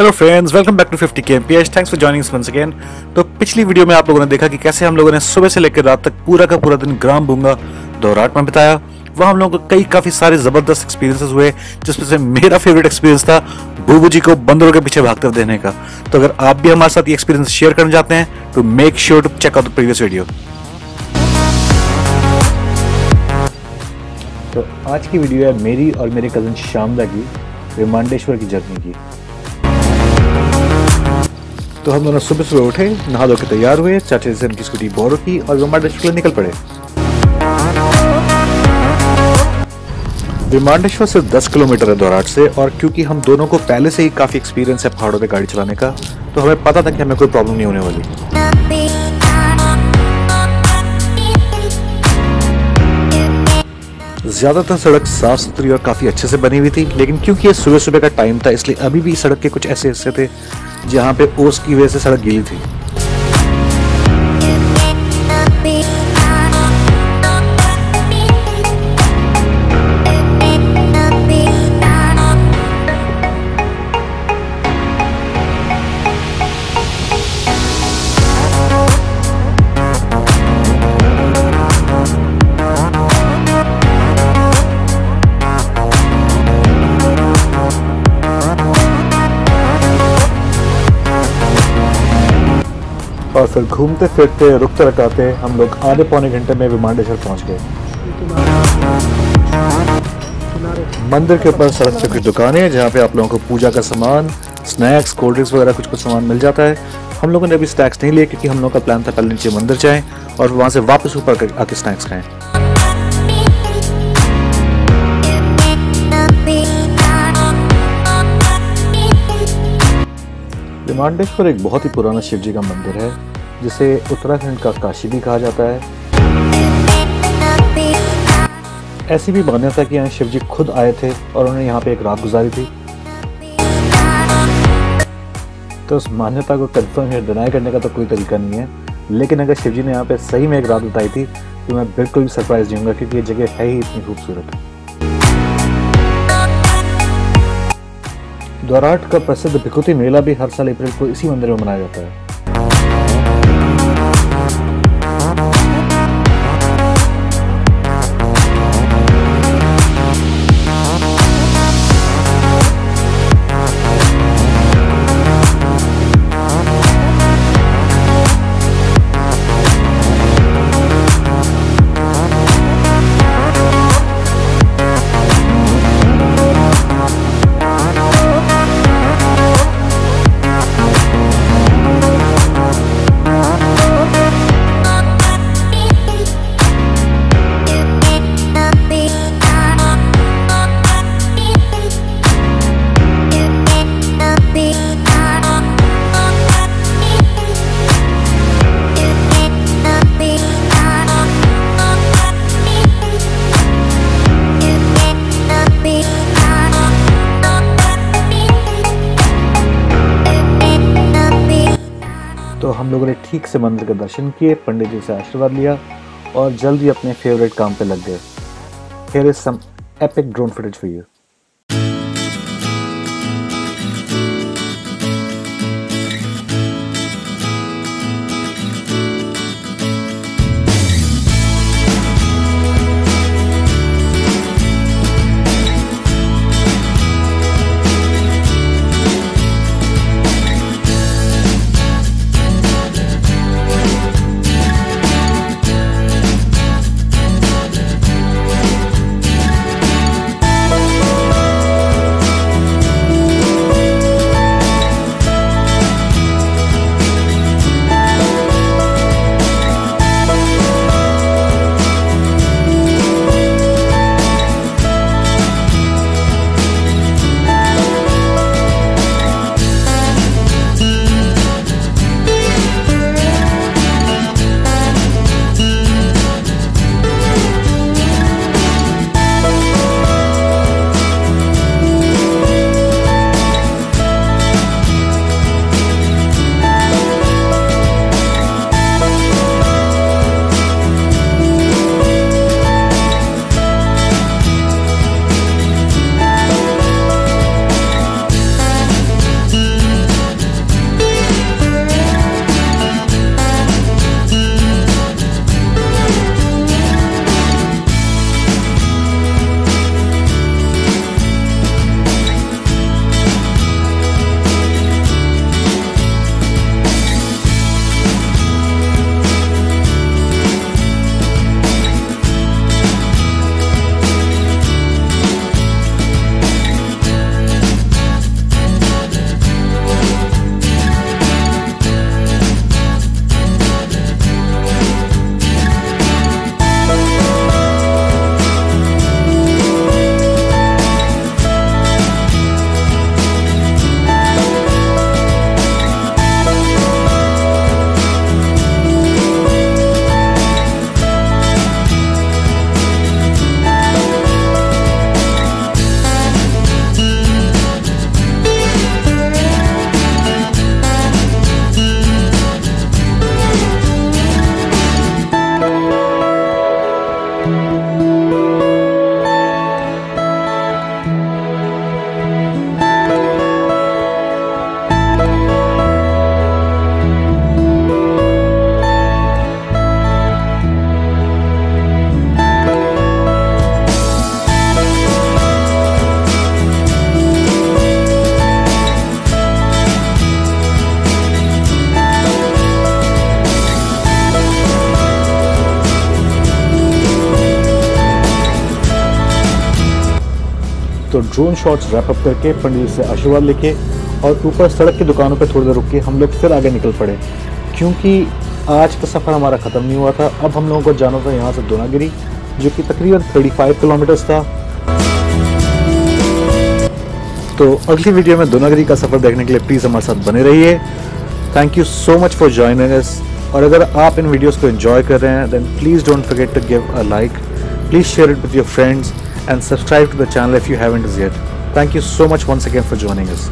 Hello friends, welcome back to 50 kmph। Thanks for joining us once again. तो पिछली video में आप लोगों ने देखा कि कैसे हम लोगों ने सुबह से लेकर रात तक पूरा का पूरा दिन ग्राम बूंगा दोराट में बिताया। वहाँ हम लोगों को काफ़ी सारे ज़बरदस्त एक्सपीरियंसेस हुए, जिसमें से मेरा फेवरेट एक्सपीरियंस था बूबू जी को बंदरों के पीछे भागते हुए देखने का। तो अगर आप भी हमारे साथ ये एक्सपीरियंस शेयर करना चाहते हैं तो make sure to check out the previous video. तो आज की वीडियो है मेरी और मेरे कज़न श्यामदा की विमांडेश्वर की जर्नी की। तो हम दोनों सुबह सुबह उठे, नहा धो के तैयार हुए, चाचा से उनकी स्कूटी बोरो की और विमांडेश्वर के लिए निकल पड़े। विमांडेश्वर सिर्फ 10 किलोमीटर है दोराट से, और क्योंकि हम दोनों को पहले से ही काफ़ी एक्सपीरियंस है पहाड़ों पे गाड़ी चलाने का, तो हमें पता था कि हमें कोई प्रॉब्लम नहीं होने वाली। ज़्यादातर सड़क साफ सुथरी और काफ़ी अच्छे से बनी हुई थी, लेकिन क्योंकि ये सुबह सुबह का टाइम था, इसलिए अभी भी सड़क के कुछ ऐसे हिस्से थे जहाँ पे ओस की वजह से सड़क गीली थी। और फिर घूमते फिरते रुकते रकाते हम लोग आधे पौने घंटे में विमांडेश्वर पहुंच गए। मंदिर के ऊपर सड़क पे कुछ दुकानें हैं जहाँ पे आप लोगों को पूजा का सामान, स्नैक्स, कोल्ड ड्रिंक्स वगैरह कुछ सामान मिल जाता है। हम लोगों ने अभी स्नैक्स नहीं लिए क्योंकि हम लोगों का प्लान था पहले नीचे मंदिर जाएं और वहाँ से वापस ऊपर आके स्नैक्स खाएं। विमांडेश्वर एक बहुत ही पुराना शिव जी का मंदिर है, जिसे उत्तराखंड का काशी भी कहा जाता है। ऐसी भी मान्यता कि यहाँ शिव जी खुद आए थे और उन्होंने यहाँ पे एक रात गुजारी थी। तो उस मान्यता को कंफर्म या डिनाई करने का तो कोई तरीका नहीं है, लेकिन अगर शिव जी ने यहाँ पे सही में एक रात बिताई थी तो मैं बिल्कुल भी सरप्राइज नहीं होऊंगा, क्योंकि ये जगह है ही इतनी खूबसूरत। दोराट का प्रसिद्ध भिकुती मेला भी हर साल अप्रैल को इसी मंदिर में मनाया जाता है। तो हम लोगों ने ठीक से मंदिर के दर्शन किए, पंडित जी से आशीर्वाद लिया और जल्दी अपने फेवरेट काम पे लग गए। Here is some epic drone footage for you. तो ड्रोन शॉट्स रैप अप करके पंडित जी से आशीर्वाद लेके और ऊपर सड़क की दुकानों पर थोड़ी देर रुक के हम लोग फिर आगे निकल पड़े, क्योंकि आज का सफ़र हमारा ख़त्म नहीं हुआ था। अब हम लोगों को जाना था यहाँ से दोनागिरी, जो कि तकरीबन 35 किलोमीटर्स था। तो अगली वीडियो में दोनागिरी का सफ़र देखने के लिए प्लीज़ हमारे साथ बने रहिए। Thank you so much for joining अस। और अगर आप इन वीडियोस को एंजॉय कर रहे हैं, then please don't forget to give a like, please share it with your friends and subscribe to the channel if you haven't yet. Thank you so much once again for joining us.